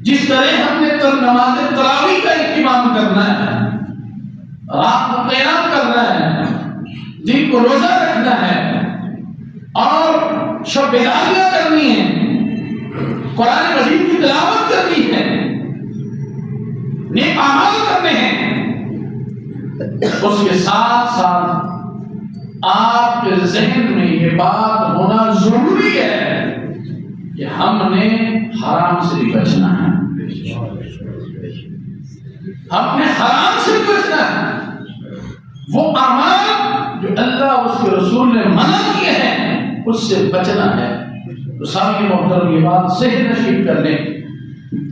جس طرح ہم نے نماز تراویح کا اہتمام کرنا ہے، رات کو قیام کرنا ہے، دن کو روزہ رکھنا ہے اور شب بیداریاں کرنی ہے، قرآن مجید کی تلاوت کرنی ہے، نیک اعمال کرنے ہیں، اس کے ساتھ ساتھ آپ کے ذہن میں یہ بات ہونا ضروری ہے کہ ہم نے حرام سے بھی بچنا ہے، ہم نے حرام سے بھی بچنا ہے، وہ اعمال جو اللہ اور اس کے رسول نے منع کیے ہیں اس سے بچنا ہے۔ تو سامعین محترم یہ بات ذہن نشین کر لیں،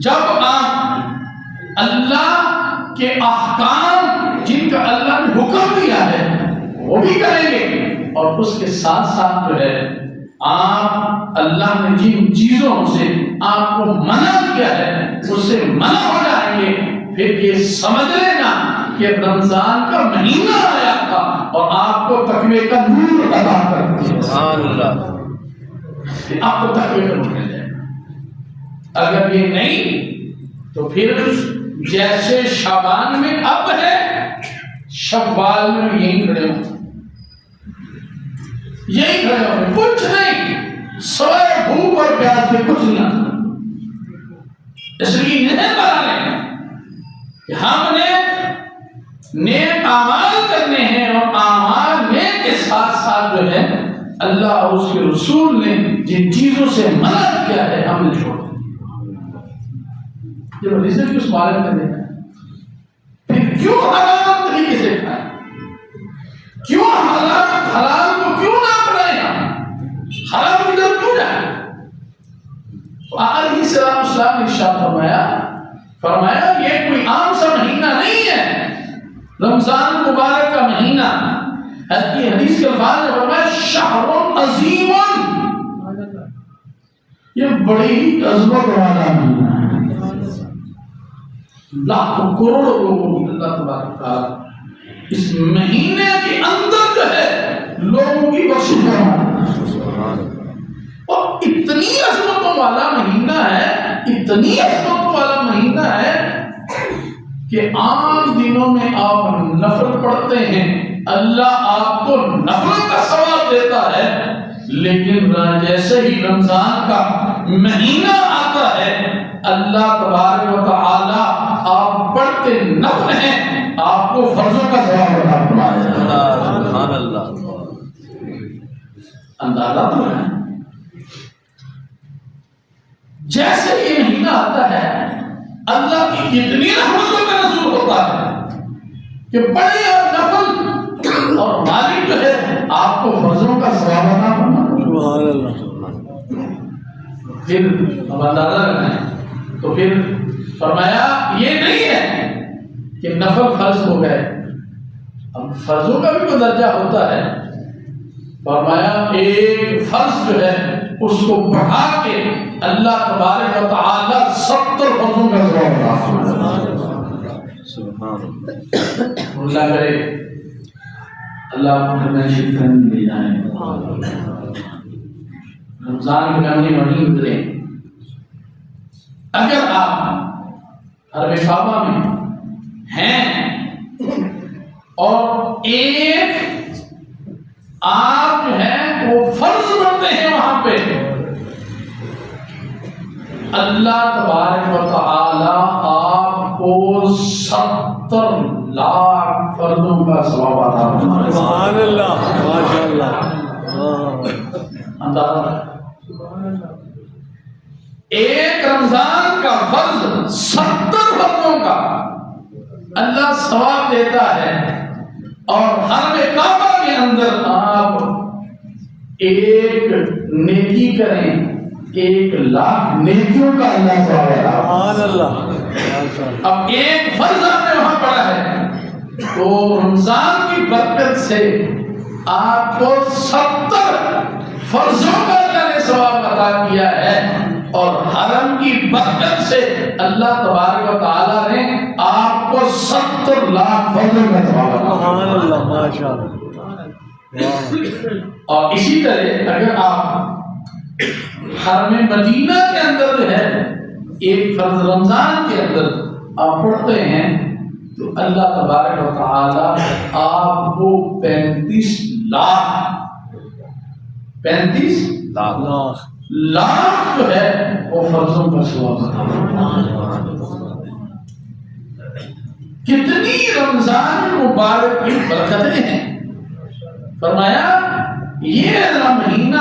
جب آپ اللہ کے احکام جن کا اللہ نے حکم دیا ہے وہ بھی کریں گے، اور اس کے ساتھ ساتھ جو ہے آپ اللہ نے جن چیزوں سے آپ کو منع کیا ہے اس سے منع ہو جائیں گے، پھر یہ سمجھ لینا کہ رمضان کا مہینہ آیا تھا اور آپ کو تقوی کا نور عطا کر دیا۔ سبحان اللہ، آپ کو تقوی کا نور مل جائے گا۔ اگر یہ نہیں تو پھر جیسے شعبان میں اب ہے، شوال میں بھی یہیں کھڑے ہوں، یہی کھڑے ہوں، کچھ نہیں، سوائے بھوک اور پیاس کے کچھ نہیں۔ اس لیے نہیں بنا لیں کہ ہم نے نیک اعمال کرنے ہیں، اور اعمال نیک کے ساتھ ساتھ جو ہے اللہ اور اس کے رسول نے جن چیزوں سے منع کیا ہے ہم نے چھوڑ دیا۔ جب رزق کی اس پالن کرنے کا پھر کیوں حرام طریقے سے کھائیں، کیوں حلال کو کیوں نہ اپنائیں، حرام کی طرف کیوں جائیں؟ تو علیہ السلام نے ارشاد فرمایا یہ کوئی عام سا مہینہ نہیں ہے، رمضان مبارک کا مہینہ، حدیث کے الفاظ میں فرمایا شہر عظیم، یہ بڑی ہی عظمت والا مہینہ ہے، لاکھوں کروڑوں لوگوں کی اللہ تبارک تعالیٰ اس مہینے کے اندر جو ہے لوگوں کی بخشش فرماتا ہے، اور اتنی عظمتوں والا مہینہ ہے، اتنی عظمتوں والا مہینہ ہے کہ عام دنوں میں آپ نفل پڑھتے ہیں، اللہ آپ کو نفل کا ثواب دیتا ہے، لیکن جیسے ہی رمضان کا مہینہ آتا ہے اللہ تبارک و تعالی آپ پڑھتے نفل ہیں آپ کو فرضوں کا ثواب عطا فرمائے۔ سبحان اللہ، اندازہ تو ہے جیسے یہ مہینہ آتا ہے اللہ کی کتنی رحمتوں کا نزول ہوتا ہے کہ بڑے اور نفل اور مالک جو ہے آپ کو فرضوں کا ثواب عطا فرمائے۔ سبحان اللہ، پھر اب اندازہ لگائیں تو پھر فرمایا یہ نہیں ہے کہ نفل فرض ہو گئے، اب فرضوں کا بھی کوئی درجہ ہوتا ہے، فرمایا ایک فرض جو ہے اس کو بڑھا کے اللہ تبارک و تعالی 70 فرضوں کا ثواب سبحان اللہ کرے، اللہ ہمیں شکر دے جائے۔ رمضان کے مہینے اترے، اگر آپ حرم کعبہ میں ہیں اور ایک آپ جو ہے وہ فرض بنتے ہیں وہاں پہ، اللہ تبارک و تعالی آپ کو 70 لاکھ فرضوں کا ثواب عطا فرمائے۔ سبحان اللہ، ماشاء اللہ، اندازہ ایک رمضان کا فرض 70 فرضوں کا اللہ ثواب دیتا ہے، اور حرم کعبہ کے اندر آپ ایک نیکی کریں 1,00,000 نیکیوں کا اللہ ثواب دیتا ہے۔ سبحان اللہ، اب ایک فرض آپ نے وہاں پڑھا ہے تو رمضان کی برکت سے آپ کو 70 فرضوں کا اللہ نے ثواب عطا کیا ہے، اور حرم کی برکت سے اللہ تبارک و تعالیٰ نے آپ کو 70 لاکھ فرضوں کا ثواب عطا کیا۔ سبحان اللہ، ماشاءاللہ۔ اور اسی طرح اگر آپ حرم مدینہ کے اندر جو ہے ایک فرض رمضان کے اندر آپ پڑھتے ہیں تو اللہ تبارک و تعالی آپ کو 35 لاکھ جو ہے وہ فرضوں کا ثواب کتنی رمضان مبارک کی برکتیں ہیں. فرمایا یہ مہینہ